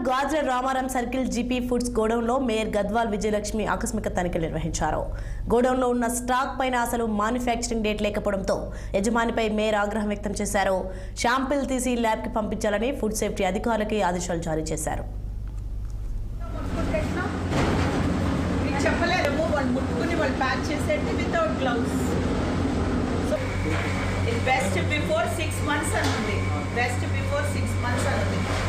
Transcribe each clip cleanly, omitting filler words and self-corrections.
గాజుల Ramaram circle GP foods గోడౌన్లో mayor Gadwal Vijayalakshmi ఆకస్మిక తనిఖీలు నిర్వహించారు. గోడౌన్లో ఉన్న స్టాక్ పైన అసలు మ్యానుఫ్యాక్చరింగ్ డేట్ లేకపోవడంతో యజమానిపై మేయర్ ఆగ్రహం వ్యక్తం చేశారు. శాంపిల్ తీసి ల్యాబ్కి పంపించాలని ఫుడ్ సేఫ్టీ అధికారులకి ఆదేశాలు జారీ చేశారు. బెస్ట్ బిఫోర్ 6 months అనుంది.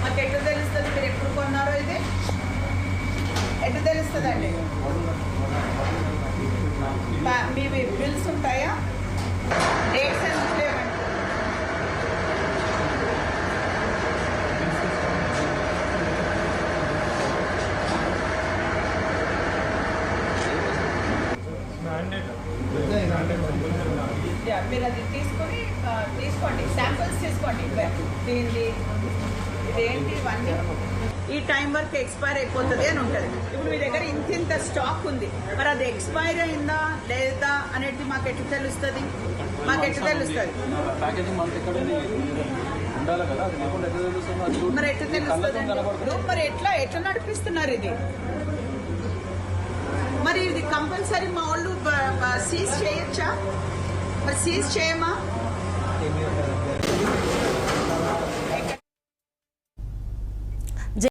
మాకు ఎట్లా తెలుస్తుంది మీరు ఎప్పుడు కొన్నారో? ఇది ఎట్లా తెలుస్తుందండి? మీ బిల్స్ ఉంటాయా? డేట్స్ ఎందుకు లేవండి? మీరు అది తీసుకోండి, శాంపిల్స్ తీసుకోండి. దీనిది ఇదేంటి, ఇవన్నీ ఈ టైం వరకు ఎక్స్పైర్ అయిపోతుంది అని ఉంటుంది. ఇప్పుడు మీ దగ్గర ఇంత స్టాక్ ఉంది, మరి అది ఎక్స్పైర్ అయిందా లేదా అనేది మాకు ఎట్లా తెలుస్తుంది? మరి ఎట్లా తెలుస్తుంది? మరి ఎట్లా నడిపిస్తున్నారు ఇది? మరి ఇది కంపల్సరీ మా వాళ్ళు సీజ్ చేయొచ్చా? మరి సీజ్ చేయమా?